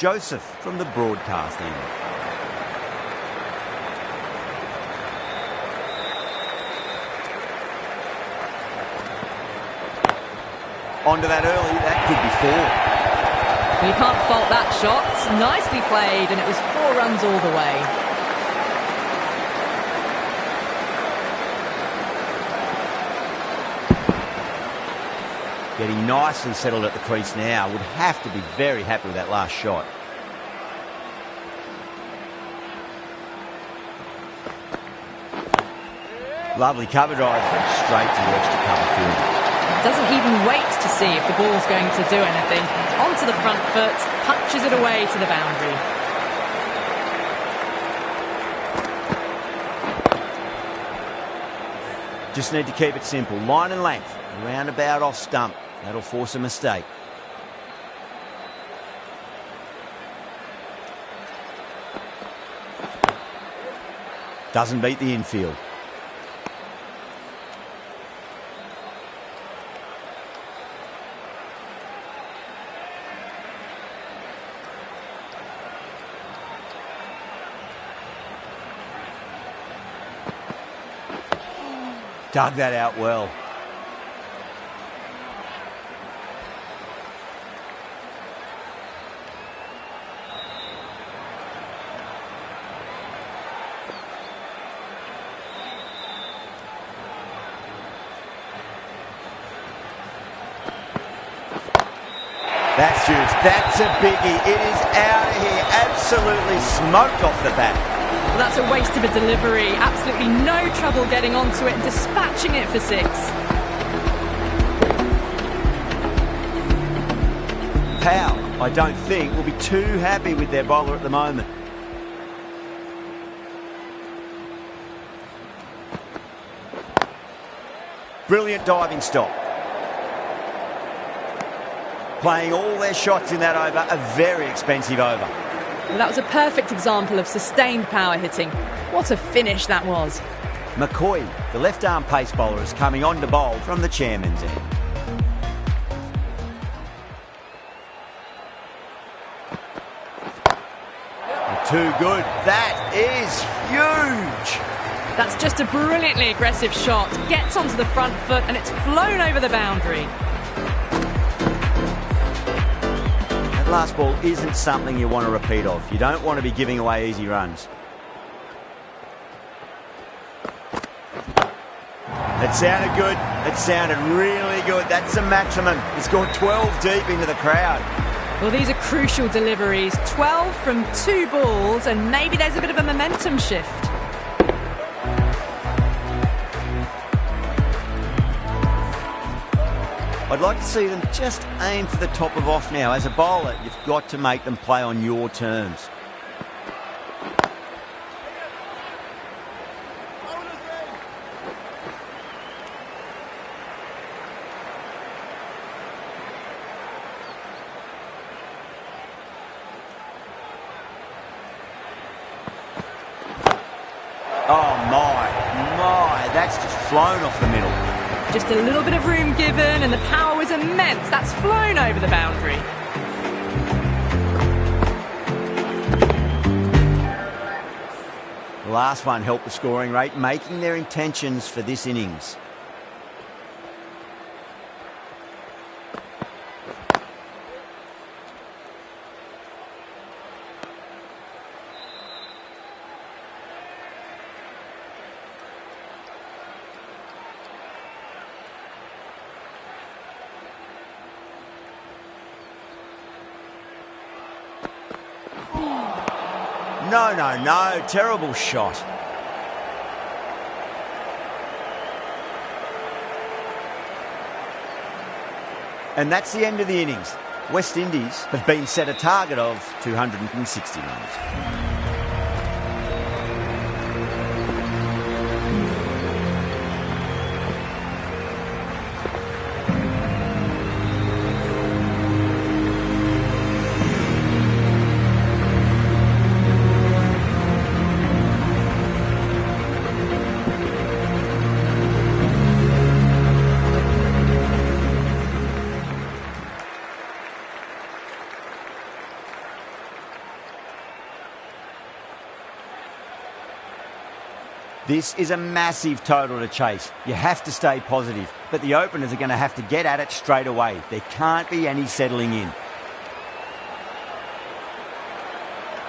Joseph from the broadcast end. Onto that early, that could be 4. You can't fault that shot. Nicely played, and it was 4 runs all the way. Getting nicely settled at the crease now. Would have to be very happy with that last shot. Lovely cover drive straight to the extra cover field. Doesn't even wait to see if the ball's going to do anything. Onto the front foot, punches it away to the boundary. Just need to keep it simple. Line and length. Roundabout off stump. That'll force a mistake. Doesn't beat the infield. Dug that out well. That's huge. That's a biggie. It is out of here. Absolutely smoked off the bat. Well, that's a waste of a delivery. Absolutely no trouble getting onto it and dispatching it for 6. Powell, I don't think, will be too happy with their bowler at the moment. Brilliant diving stop. Playing all their shots in that over, a very expensive over. Well, that was a perfect example of sustained power hitting. What a finish that was. McCoy, the left-arm pace bowler, is coming on to bowl from the chairman's end. Too good. That is huge. That's just a brilliantly aggressive shot. Gets onto the front foot and it's flown over the boundary. Last ball isn't something you want to repeat of. You don't want to be giving away easy runs. It sounded good. It sounded really good. That's a maximum. He's gone 12 deep into the crowd. Well, these are crucial deliveries. 12 from 2 balls, and maybe there's a bit of a momentum shift. I'd like to see them just aim for the top of off now. As a bowler, you've got to make them play on your terms. Oh my, that's just flown off the middle. Just a little bit of room given and the power was immense. That's flown over the boundary. The last one helped the scoring rate, making their intentions for this innings. No, terrible shot. And that's the end of the innings. West Indies have been set a target of 260 runs. This is a massive total to chase. You have to stay positive, but the openers are going to have to get at it straight away. There can't be any settling in.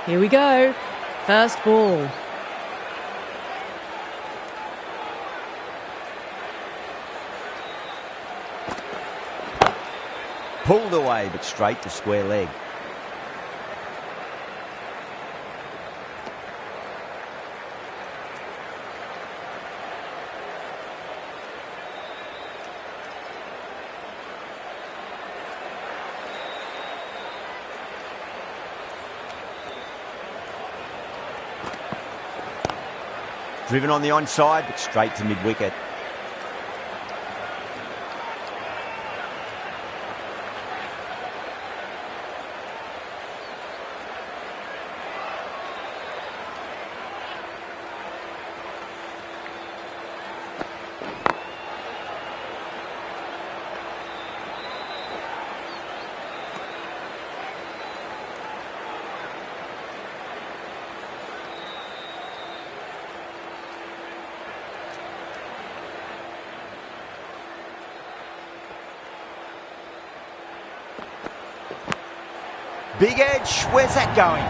Here we go. First ball. Pulled away, but straight to square leg. Driven on the onside, but straight to mid-wicket. Big edge, where's that going?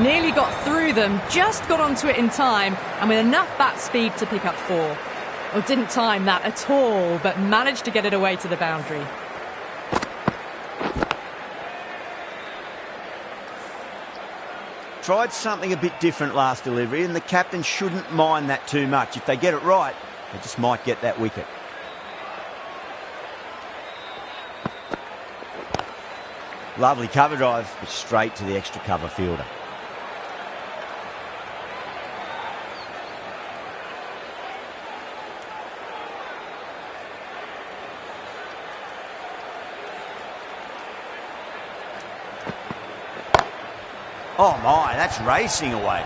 Nearly got through them, just got onto it in time, and with enough bat speed to pick up 4. Well, didn't time that at all, but managed to get it away to the boundary. Tried something a bit different last delivery, and the captain shouldn't mind that too much. If they get it right, they just might get that wicket. Lovely cover drive, but straight to the extra cover fielder. Oh my, that's racing away.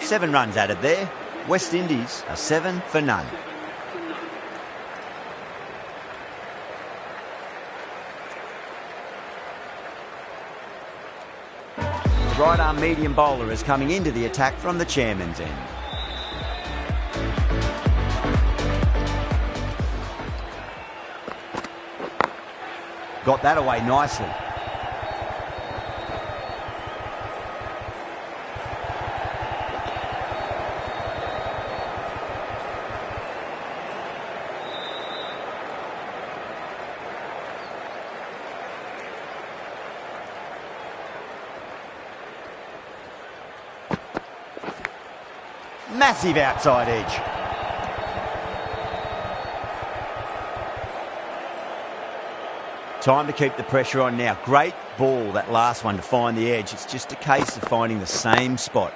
Seven runs added there. West Indies are 7 for none. The right arm medium bowler is coming into the attack from the chairman's end. Got that away nicely. Massive outside edge. Time to keep the pressure on now. Great ball, that last one, to find the edge. It's just a case of finding the same spot.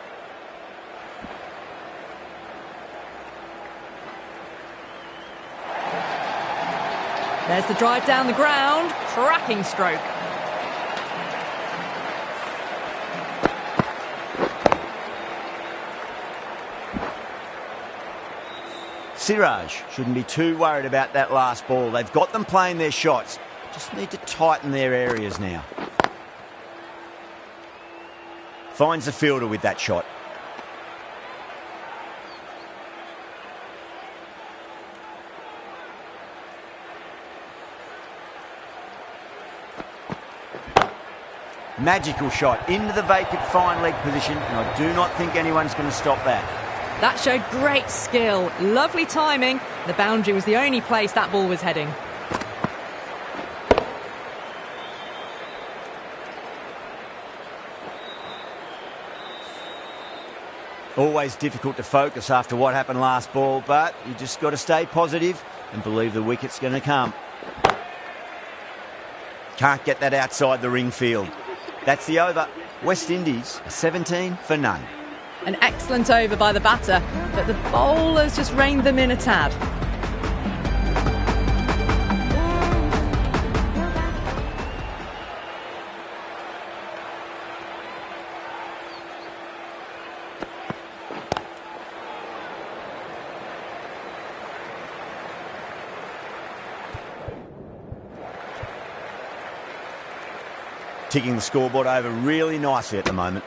There's the drive down the ground. Cracking stroke. Siraj shouldn't be too worried about that last ball. They've got them playing their shots. Just need to tighten their areas now. Finds the fielder with that shot. Magical shot into the vacant fine leg position, and I do not think anyone's going to stop that. That showed great skill, lovely timing. The boundary was the only place that ball was heading. Always difficult to focus after what happened last ball, but you just got to stay positive and believe the wicket's going to come. Can't get that outside the ring field. That's the over. West Indies are 17 for none. An excellent over by the batter, but the bowlers just reined them in a tad. Ticking the scoreboard over really nicely at the moment.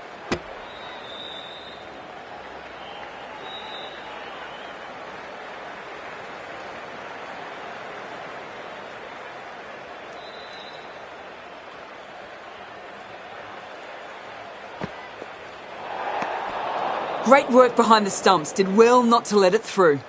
Great work behind the stumps. Did well not to let it through.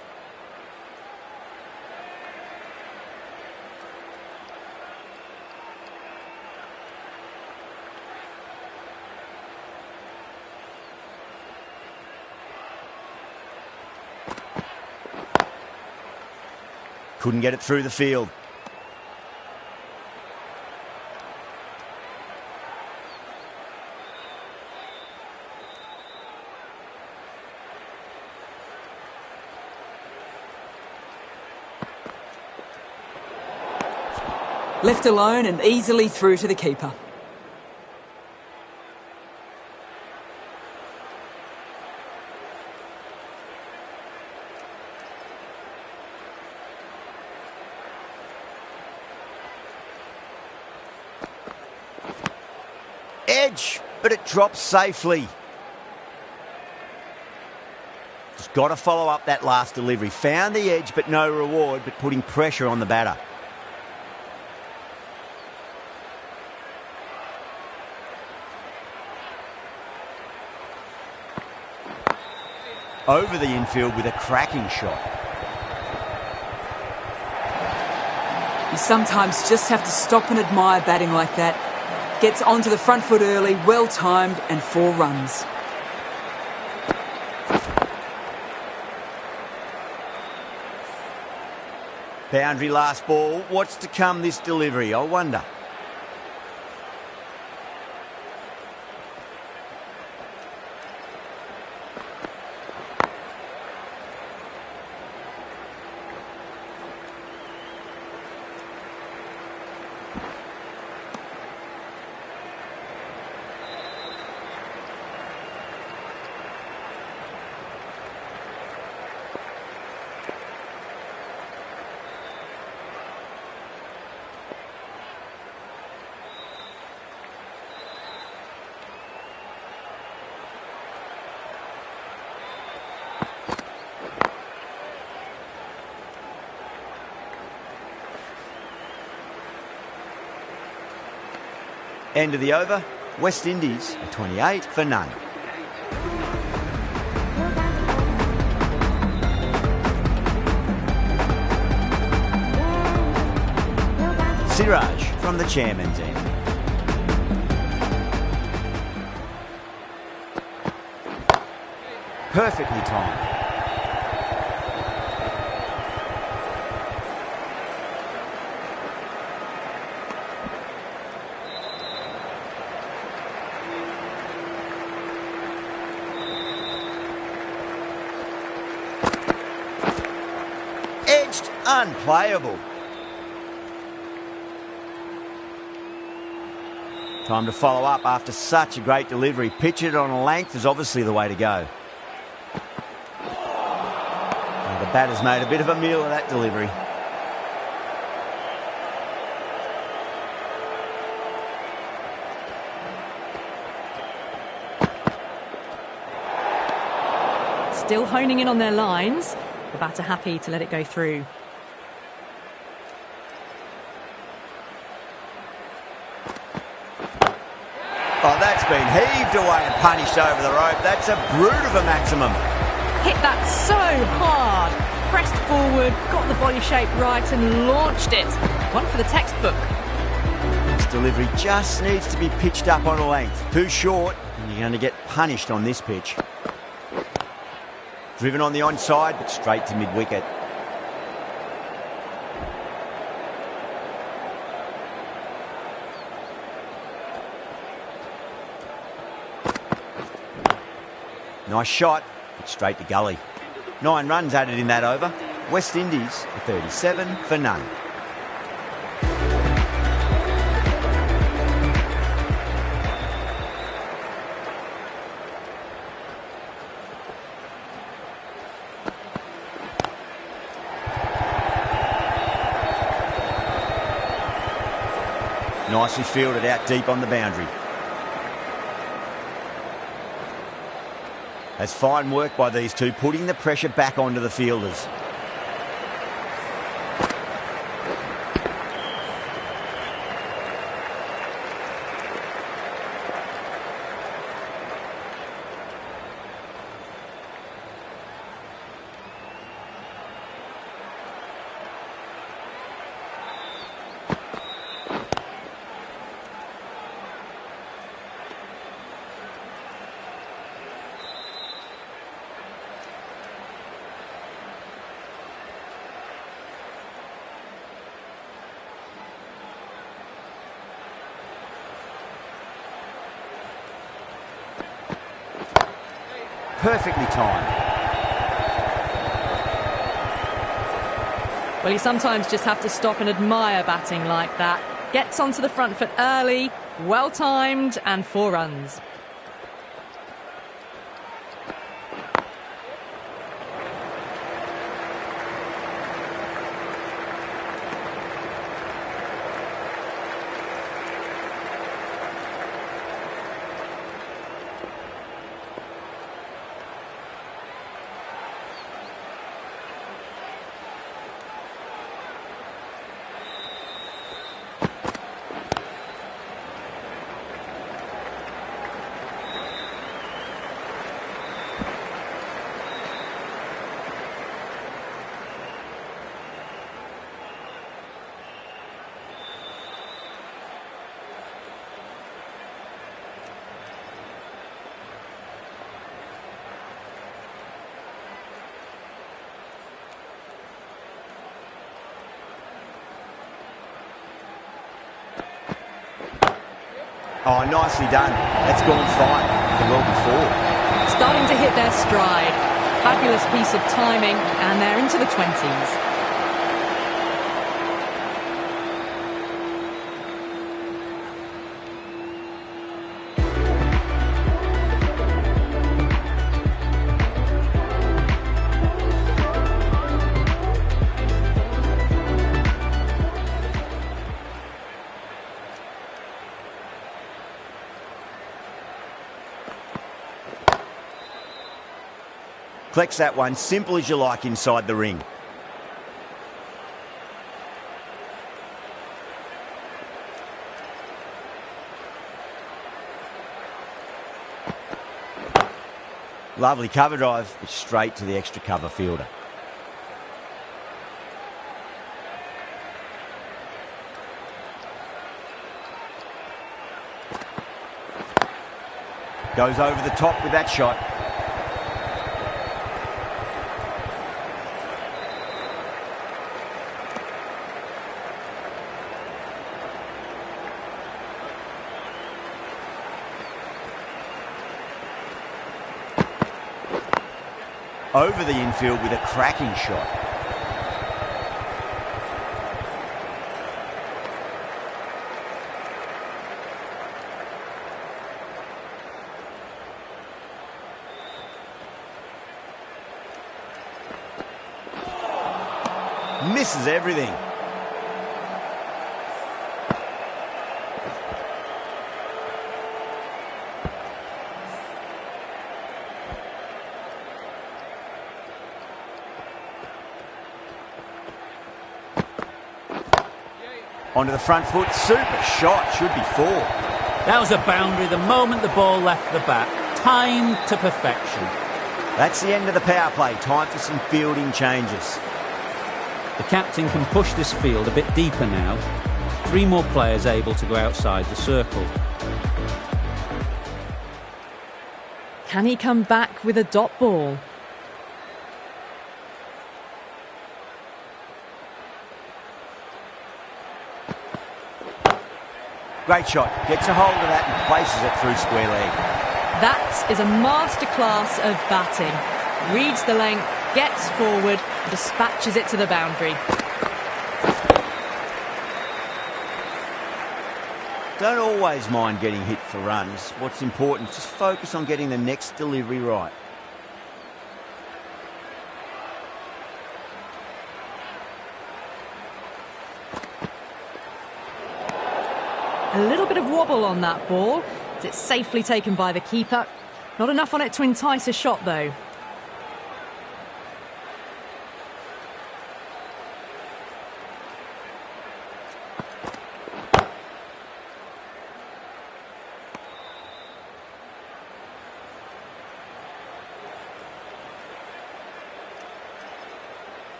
Couldn't get it through the field. Left alone and easily through to the keeper. Edge, but it drops safely. Just got to follow up that last delivery. Found the edge, but no reward, but putting pressure on the batter. Over the infield with a cracking shot. You sometimes just have to stop and admire batting like that. Gets onto the front foot early, well timed, and 4 runs. Boundary last ball. What's to come this delivery, I wonder. End of the over. West Indies are 28 for none. Siraj from the chairman's end. Perfectly timed. Edged, unplayable. Time to follow up after such a great delivery. Pitch it on a length is obviously the way to go. Well, the batter's made a bit of a meal of that delivery. Still honing in on their lines. The batter happy to let it go through. Oh, that's been heaved away and punished over the rope. That's a brute of a maximum. Hit that so hard. Pressed forward, got the body shape right and launched it. One for the textbook. This delivery just needs to be pitched up on a length. Too short, and you're going to get punished on this pitch. Driven on the onside, but straight to mid-wicket. Nice shot, but straight to gully. 9 runs added in that over. West Indies are 37 for none. Nicely fielded out deep on the boundary. That's fine work by these two, putting the pressure back onto the fielders. Perfectly timed. Well, you sometimes just have to stop and admire batting like that. Gets onto the front foot early, well timed, and 4 runs. Oh, nicely done. That's gone fine. The well before. Starting to hit their stride. Fabulous piece of timing, and they're into the 20s. Collects that one, simple as you like, inside the ring. Lovely cover drive, straight to the extra cover fielder. Goes over the top with that shot. Over the infield with a cracking shot. Misses everything. Onto the front foot, super shot, should be 4. That was a boundary the moment the ball left the bat, timed to perfection. That's the end of the power play, time for some fielding changes. The captain can push this field a bit deeper now. 3 more players able to go outside the circle. Can he come back with a dot ball? Great shot. Gets a hold of that and places it through square leg. That is a masterclass of batting. Reads the length, gets forward, dispatches it to the boundary. Don't always mind getting hit for runs. What's important is just focus on getting the next delivery right. A little bit of wobble on that ball. It's safely taken by the keeper. Not enough on it to entice a shot, though.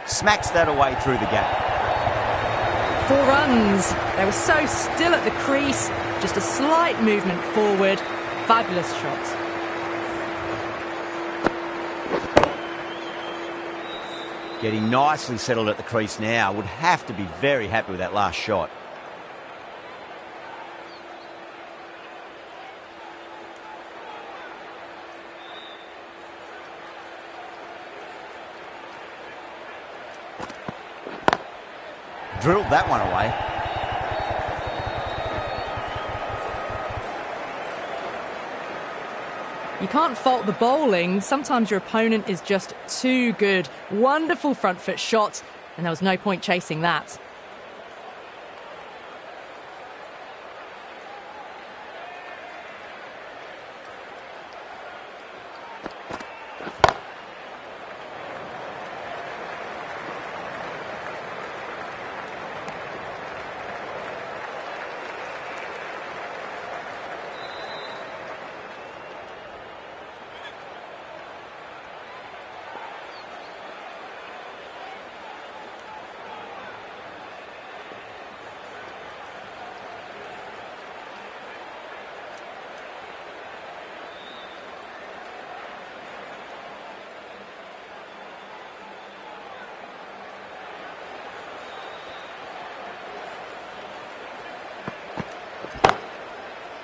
Smacks that away through the gap. 4 runs. They were so still at the crease. Just a slight movement forward. Fabulous shot. Getting nicely settled at the crease now. Would have to be very happy with that last shot. Drilled that one away. You can't fault the bowling. Sometimes your opponent is just too good. Wonderful front foot shot, and there was no point chasing that.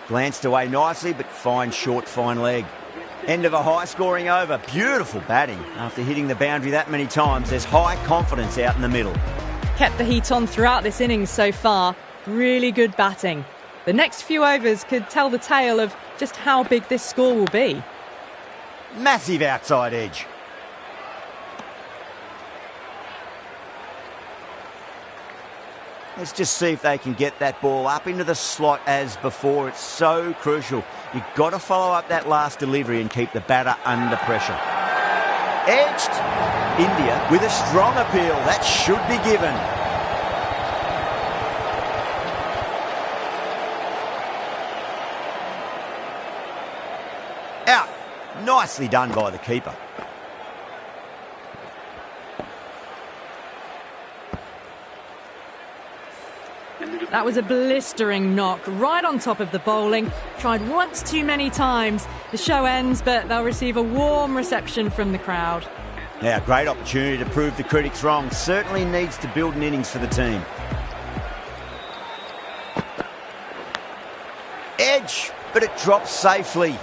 Glanced away nicely, but fine short, fine leg. End of a high-scoring over. Beautiful batting. After hitting the boundary that many times, there's high confidence out in the middle. Kept the heat on throughout this innings so far. Really good batting. The next few overs could tell the tale of just how big this score will be. Massive outside edge. Let's just see if they can get that ball up into the slot as before. It's so crucial. You've got to follow up that last delivery and keep the batter under pressure. Edged. India with a strong appeal. That should be given. Out. Nicely done by the keeper. That was a blistering knock right on top of the bowling. Tried once too many times. The show ends, but they'll receive a warm reception from the crowd. Now, great opportunity to prove the critics wrong. Certainly needs to build an innings for the team. Edge, but it drops safely.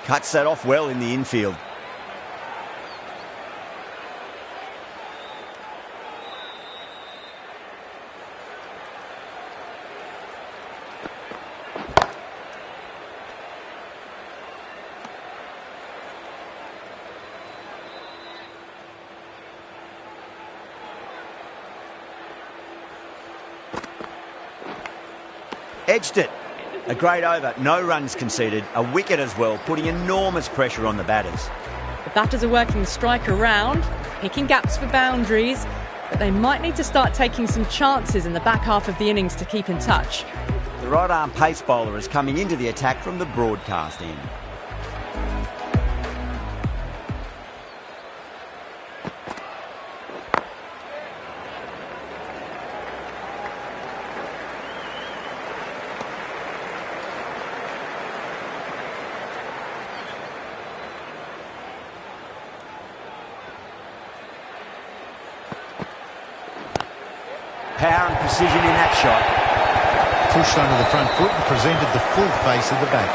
Cuts that off well in the infield. Edged it. A great over, no runs conceded, a wicket as well, putting enormous pressure on the batters. The batters are working the strike around, picking gaps for boundaries, but they might need to start taking some chances in the back half of the innings to keep in touch. The right-arm pace bowler is coming into the attack from the broadcast end. Power and precision in that shot. Pushed under the front foot and presented the full face of the bat.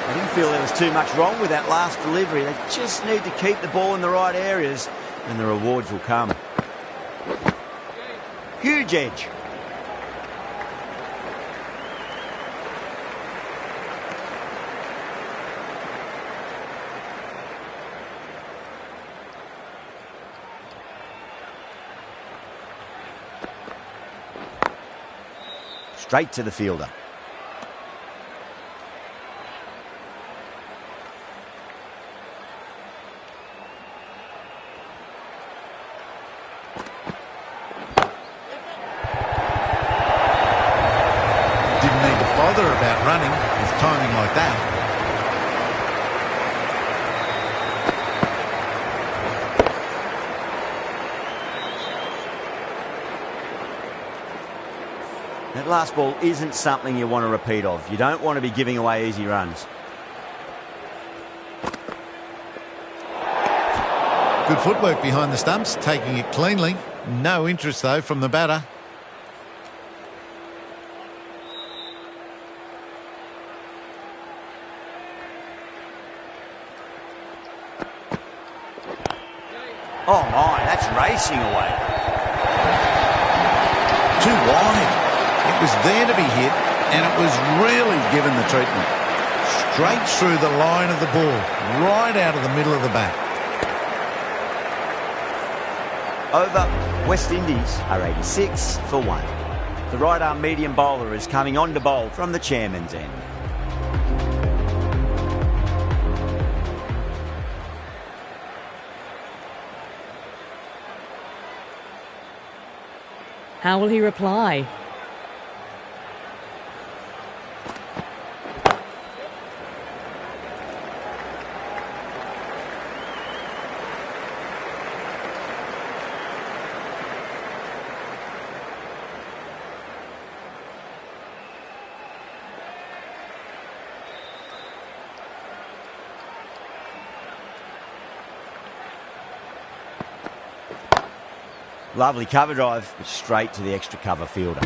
Heading feel there was too much wrong with that last delivery. They just need to keep the ball in the right areas and the rewards will come. Huge edge. Straight to the fielder. Didn't need to bother about running with timing like that. That last ball isn't something you want to repeat of. You don't want to be giving away easy runs. Good footwork behind the stumps, taking it cleanly. No interest, though, from the batter. Oh my, that's racing away. Too wide. It was there to be hit, and it was really given the treatment. Straight through the line of the ball, right out of the middle of the bat. Over, West Indies are 86 for 1. The right-arm medium bowler is coming on to bowl from the chairman's end. How will he reply? Lovely cover drive, but straight to the extra cover fielder.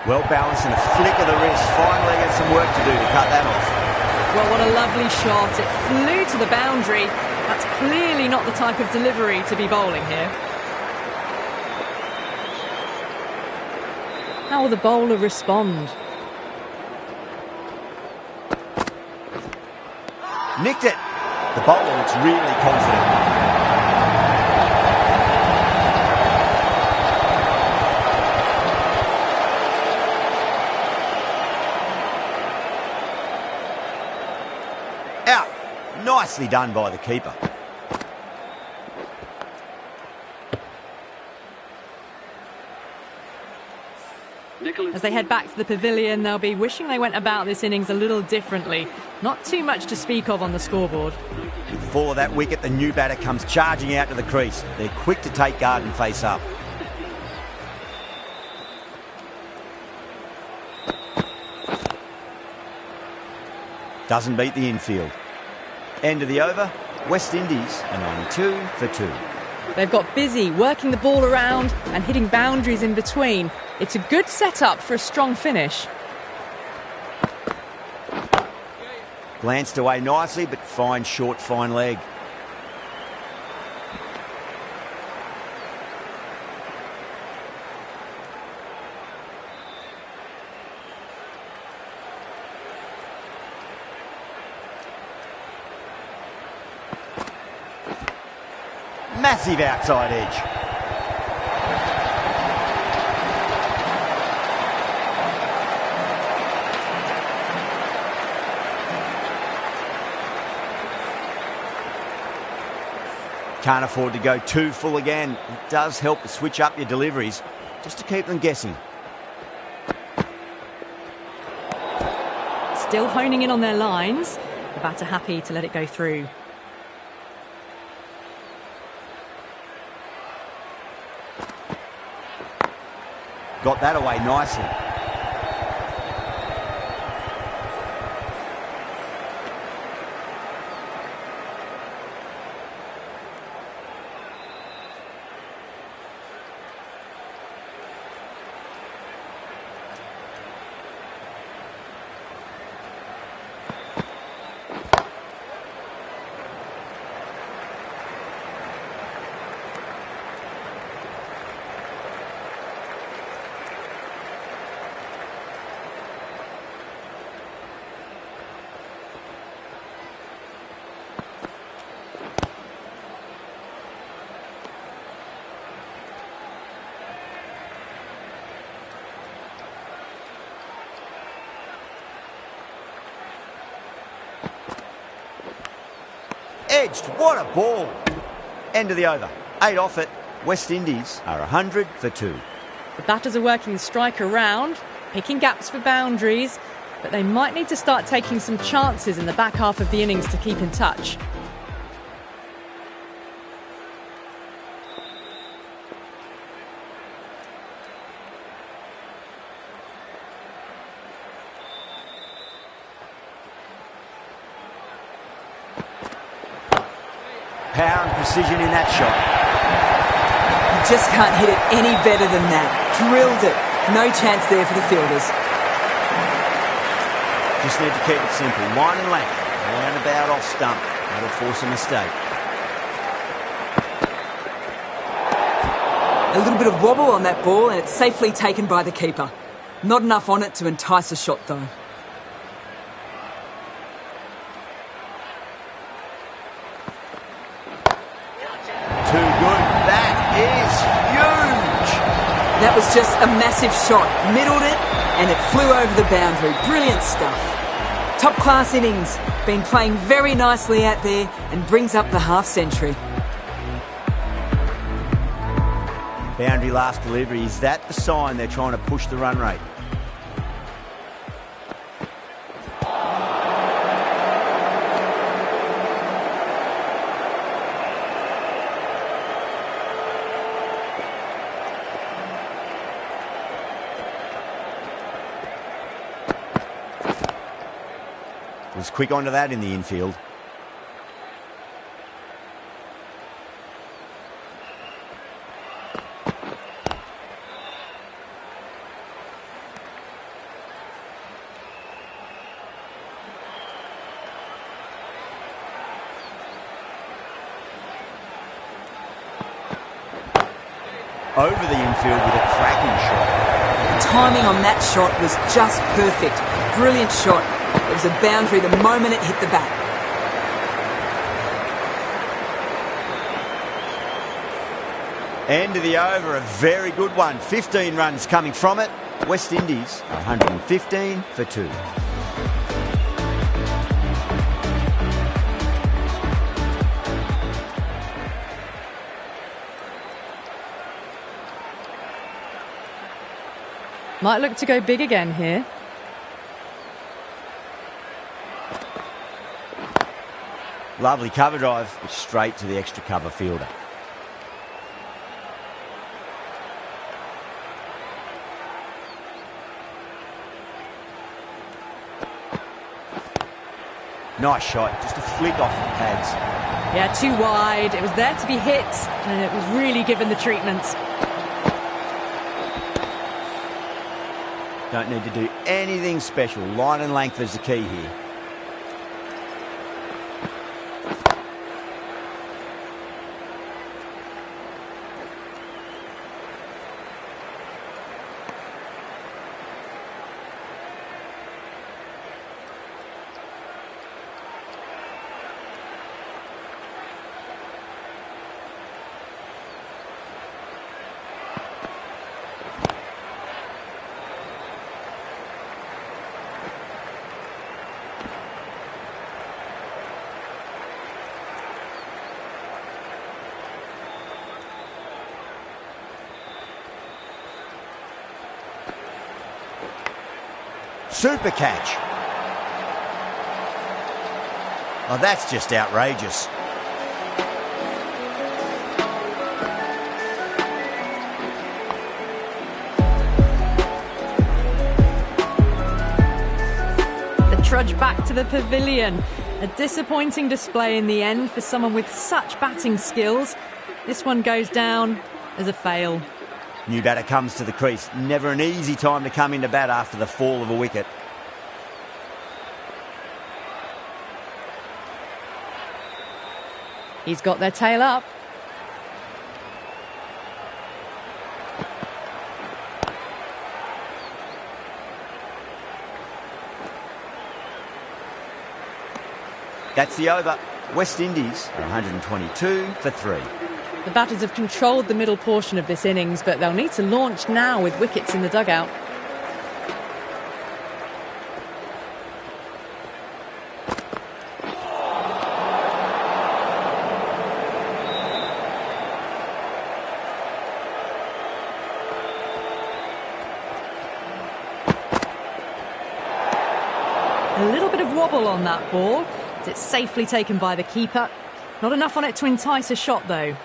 Well balanced and a flick of the wrist. Finally got some work to do to cut that off. Well, what a lovely shot. It flew to the boundary. That's clearly not the type of delivery to be bowling here. How will the bowler respond? Nicked it. The bowler looks really confident. Out. Nicely done by the keeper. As they head back to the pavilion, they'll be wishing they went about this innings a little differently. Not too much to speak of on the scoreboard. With the fall of that wicket, the new batter comes charging out to the crease. They're quick to take guard and face up. Doesn't beat the infield. End of the over. West Indies are 92 for 2. They've got busy working the ball around and hitting boundaries in between. It's a good setup for a strong finish. Glanced away nicely, but fine short, fine leg. Massive outside edge. Can't afford to go too full again. It does help to switch up your deliveries, just to keep them guessing. still honing in on their lines. The batter happy to let it go through. Got that away nicely. Edged, what a ball. End of the over. 8 off it. West Indies are 100 for 2. The batters are working the strike around, picking gaps for boundaries, but they might need to start taking some chances in the back half of the innings to keep in touch. Power and precision in that shot. You just can't hit it any better than that. Drilled it. No chance there for the fielders. Just need to keep it simple. Line and length. Roundabout off stump. That'll force a mistake. A little bit of wobble on that ball and it's safely taken by the keeper. Not enough on it to entice a shot though. Too good. That is huge. That was just a massive shot. Middled it and it flew over the boundary. Brilliant stuff. Top class innings. Been playing very nicely out there and brings up the half century. Boundary last delivery. Is that the sign they're trying to push the run rate? Was quick onto that in the infield. Over the infield with a cracking shot. The timing on that shot was just perfect. Brilliant shot. It was a boundary the moment it hit the bat. End of the over, a very good one. 15 runs coming from it. West Indies 115 for 2. Might look to go big again here. Lovely cover drive, straight to the extra cover fielder. Nice shot, just a flick off the pads. Yeah, too wide. It was there to be hit, and it was really given the treatment. Don't need to do anything special. Line and length is the key here. Super catch. Oh, that's just outrageous. The trudge back to the pavilion. A disappointing display in the end for someone with such batting skills. This one goes down as a fail. New batter comes to the crease. Never an easy time to come into bat after the fall of a wicket. He's got their tail up. That's the over. West Indies are 122 for 3. The batters have controlled the middle portion of this innings, but they'll need to launch now with wickets in the dugout. A little bit of wobble on that ball. It's safely taken by the keeper. Not enough on it to entice a shot, though.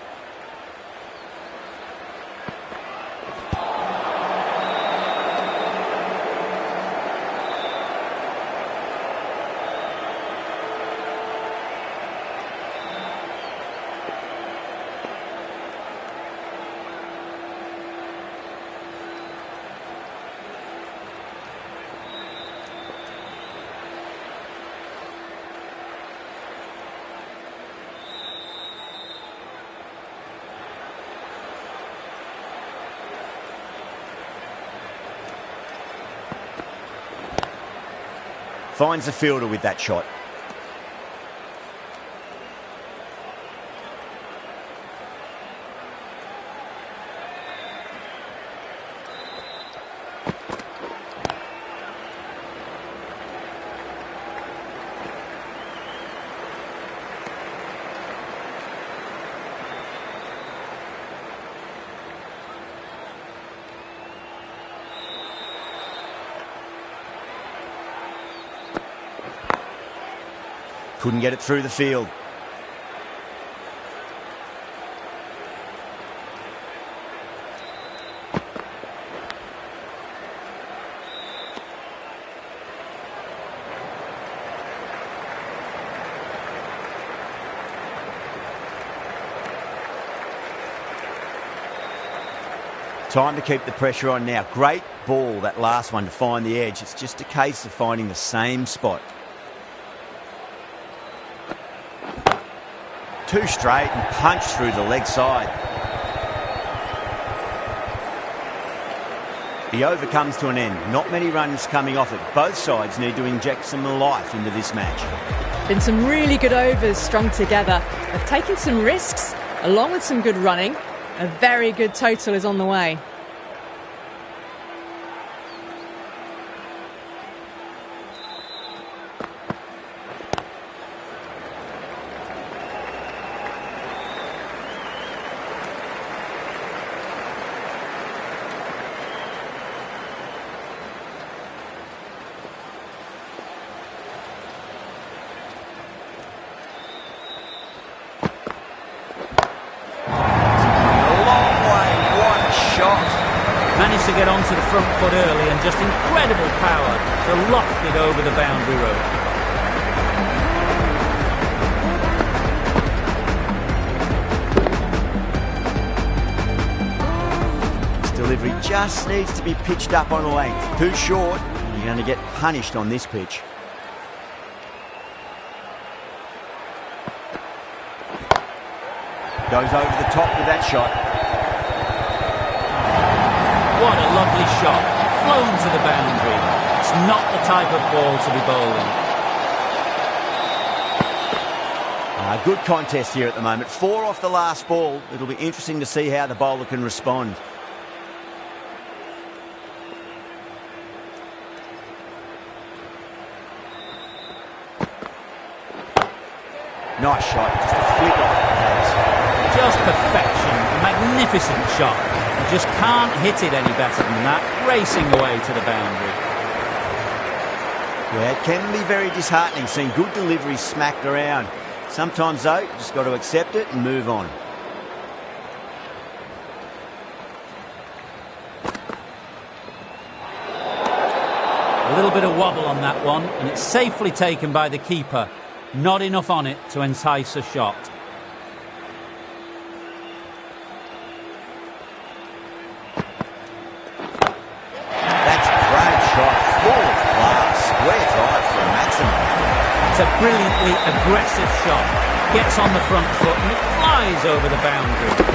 Finds the fielder with that shot. Couldn't get it through the field. Time to keep the pressure on now. Great ball, that last one, to find the edge. It's just a case of finding the same spot. Two straight and punched through the leg side. The over comes to an end. Not many runs coming off it. Both sides need to inject some life into this match. Been some really good overs strung together. They've taken some risks, along with some good running. A very good total is on the way. Managed to get onto the front foot early and just incredible power to loft it over the boundary road. This delivery just needs to be pitched up on a length. Too short, you're going to get punished on this pitch. Goes over the top with that shot. What a lovely shot, flown to the boundary. It's not the type of ball to be bowling. Good contest here at the moment. 4 off the last ball. It'll be interesting to see how the bowler can respond. Nice shot, just a flick off the pads. Just perfection, a magnificent shot. You just can't hit it any better than that, racing away to the boundary. Yeah, it can be very disheartening seeing good deliveries smacked around. Sometimes, though, you just got to accept it and move on. A little bit of wobble on that one, and it's safely taken by the keeper. Not enough on it to entice a shot. That's a great shot, full of class, square drive for a maximum. It's a brilliantly aggressive shot. Gets on the front foot and it flies over the boundary.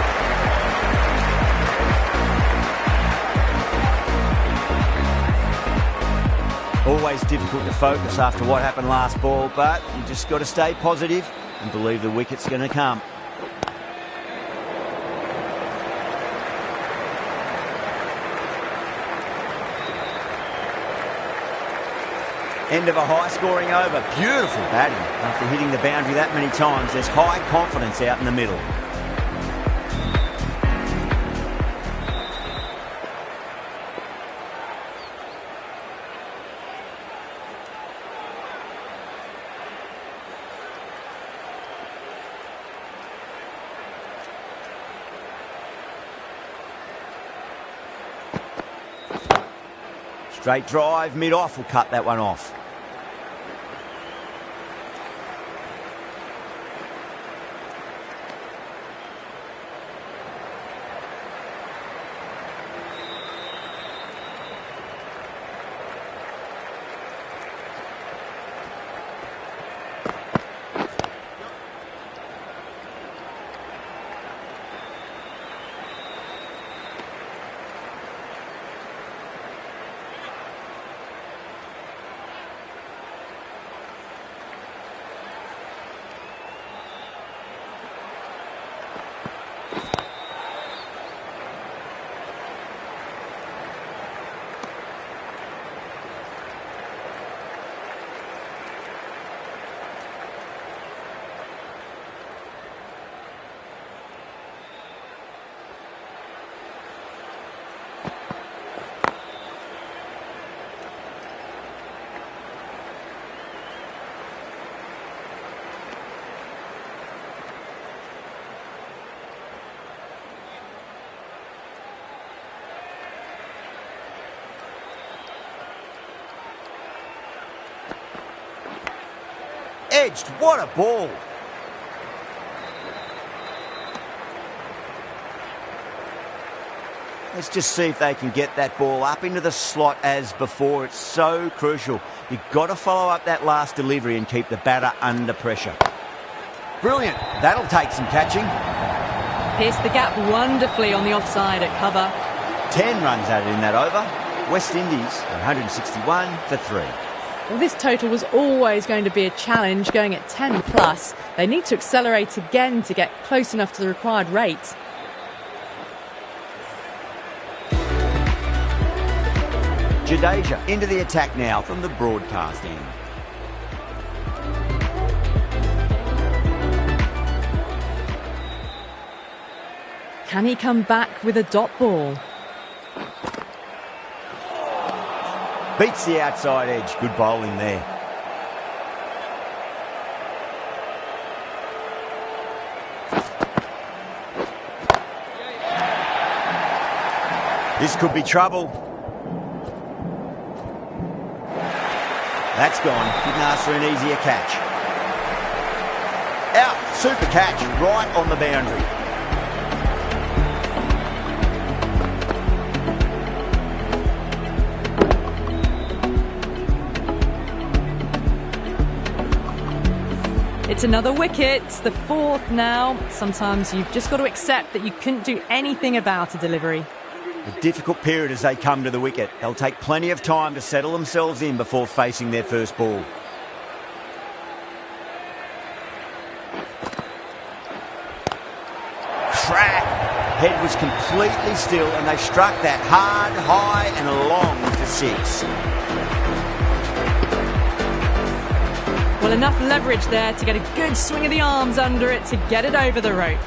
Always difficult to focus after what happened last ball, but you just got to stay positive and believe the wicket's going to come. End of a high-scoring over. Beautiful batting. After hitting the boundary that many times, there's high confidence out in the middle. Straight drive, mid-off will cut that one off. Edged, what a ball. Let's just see if they can get that ball up into the slot as before. It's so crucial. You've got to follow up that last delivery and keep the batter under pressure. Brilliant. That'll take some catching. Pierced the gap wonderfully on the offside at cover. 10 runs added in that over. West Indies 161 for 3. Well, this total was always going to be a challenge, going at 10 plus. They need to accelerate again to get close enough to the required rate. Jadeja into the attack now from the broadcast end. Can he come back with a dot ball? Beats the outside edge. Good bowling there. This could be trouble. That's gone. Didn't ask for an easier catch. Out. Super catch. Right on the boundary. It's another wicket, the fourth now. Sometimes you've just got to accept that you couldn't do anything about a delivery. A difficult period as they come to the wicket. They'll take plenty of time to settle themselves in before facing their first ball. Crack! Head was completely still and they struck that hard, high and long for 6. Well, enough leverage there to get a good swing of the arms under it to get it over the rope.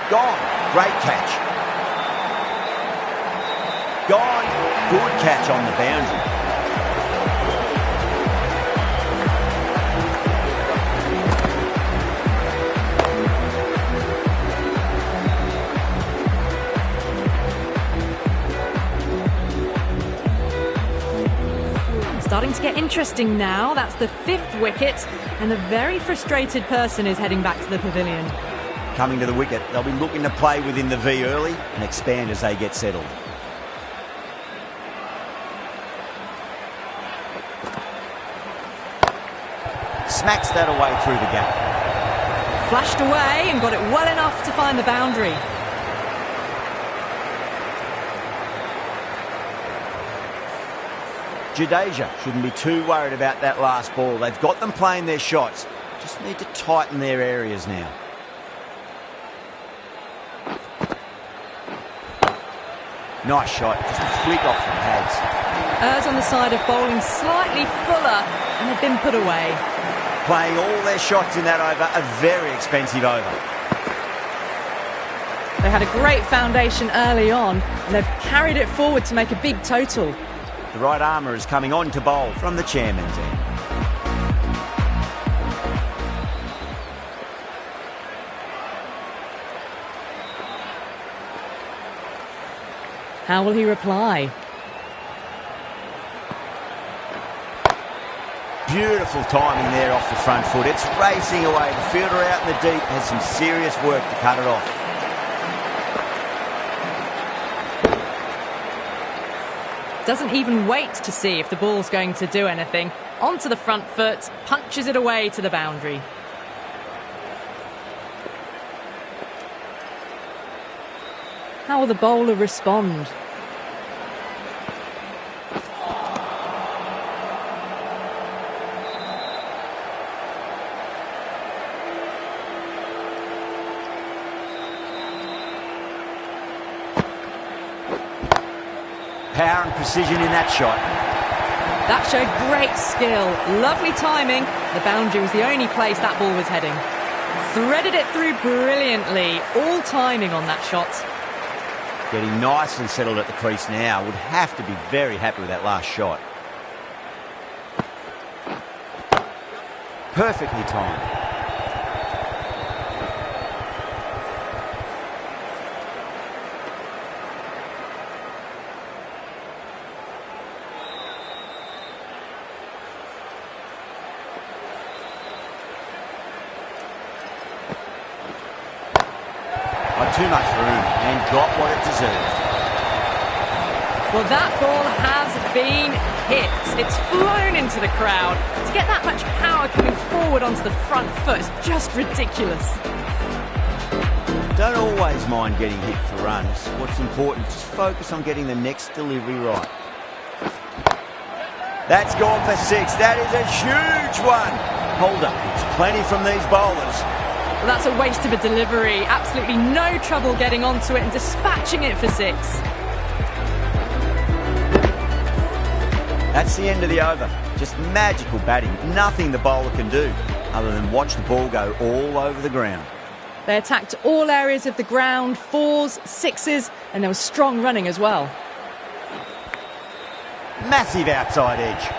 Gone. Great catch. Gone. Good catch on the boundary. Starting to get interesting now. That's the 5th wicket, and a very frustrated person is heading back to the pavilion. Coming to the wicket, they'll be looking to play within the V early and expand as they get settled. Smacks that away through the gap. Flashed away and got it well enough to find the boundary. Jadeja shouldn't be too worried about that last ball. They've got them playing their shots. Just need to tighten their areas now. Nice shot. Just a flick off the pads. Errs on the side of bowling slightly fuller and had been put away. Playing all their shots in that over, a very expensive over. They had a great foundation early on and they've carried it forward to make a big total. The right armour is coming on to bowl from the chairman's end. How will he reply? Beautiful timing there off the front foot. It's racing away. The fielder out in the deep has some serious work to cut it off. Doesn't even wait to see if the ball's going to do anything. Onto the front foot, punches it away to the boundary. How will the bowler respond? Power and precision in that shot. That showed great skill. Lovely timing. The boundary was the only place that ball was heading. Threaded it through brilliantly. All timing on that shot. Getting nicely settled at the crease now. Would have to be very happy with that last shot. Perfectly timed. Too much room and got what it deserved. Well, that ball has been hit. It's flown into the crowd. To get that much power coming forward onto the front foot is just ridiculous. Don't always mind getting hit for runs. What's important is just focus on getting the next delivery right. That's gone for 6. That is a huge one. Hold up, it's plenty from these bowlers. Well, that's a waste of a delivery. Absolutely no trouble getting onto it and dispatching it for 6. That's the end of the over. Just magical batting. Nothing the bowler can do other than watch the ball go all over the ground. They attacked all areas of the ground, 4s, 6s, and there was strong running as well. Massive outside edge.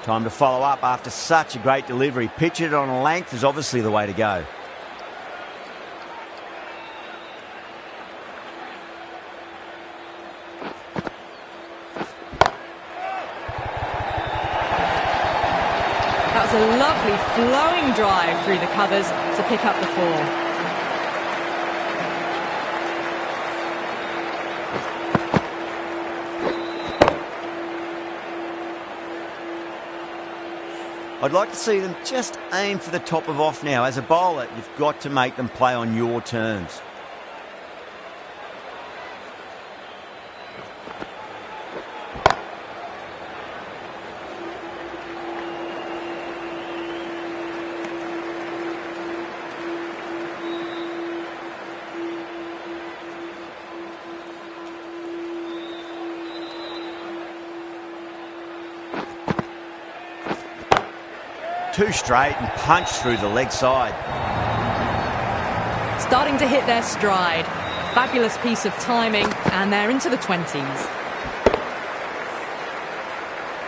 Time to follow up after such a great delivery. Pitch it on a length is obviously the way to go. That was a lovely flowing drive through the covers to pick up the 4. I'd like to see them just aim for the top of off now. As a bowler, you've got to make them play on your terms. Too straight and punched through the leg side. Starting to hit their stride. Fabulous piece of timing, and they're into the 20s.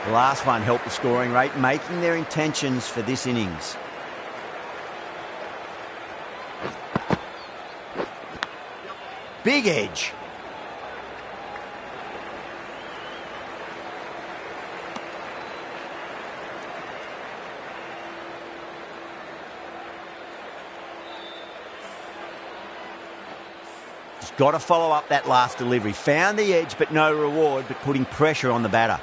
The last one helped the scoring rate, making their intentions for this innings. Big edge. He's got to follow up that last delivery. Found the edge, but no reward, but putting pressure on the batter.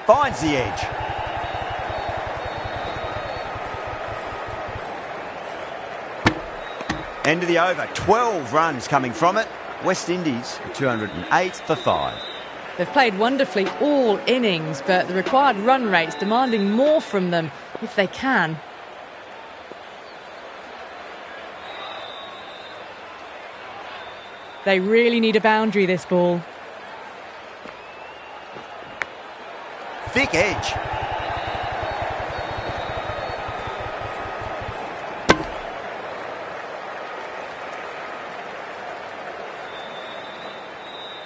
Finds the edge. End of the over. 12 runs coming from it. West Indies 208 for 5. They've played wonderfully all innings, but the required run rate's demanding more from them if they can. They really need a boundary, this ball. Thick edge.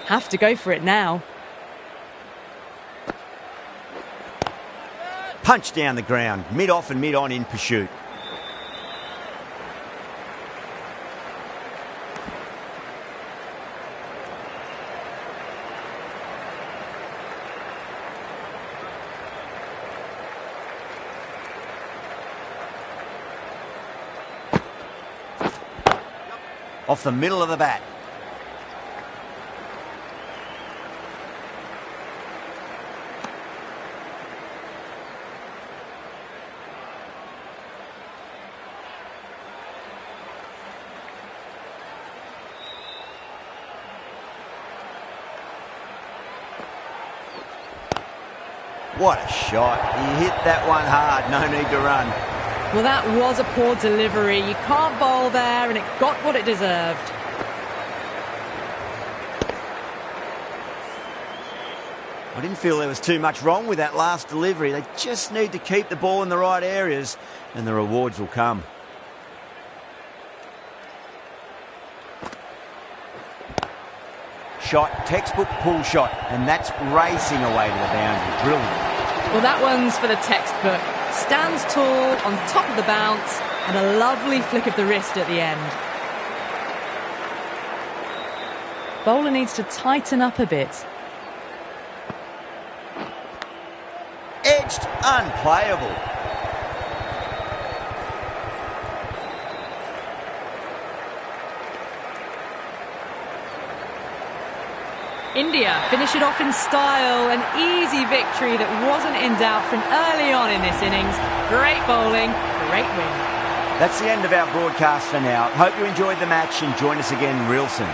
Have to go for it now. Punch down the ground, mid-off and mid-on in pursuit. Off the middle of the bat. What a shot. He hit that one hard. No need to run. Well, that was a poor delivery. You can't bowl there, and it got what it deserved. I didn't feel there was too much wrong with that last delivery. They just need to keep the ball in the right areas, and the rewards will come. Shot, textbook pull shot, and that's racing away to the boundary. Brilliant. Well, that one's for the textbook. Stands tall on top of the bounce, and a lovely flick of the wrist at the end. Bowler needs to tighten up a bit. Edged, unplayable. India finish it off in style. An easy victory that wasn't in doubt from early on in this innings. Great bowling, great win. That's the end of our broadcast for now. Hope you enjoyed the match and join us again real soon.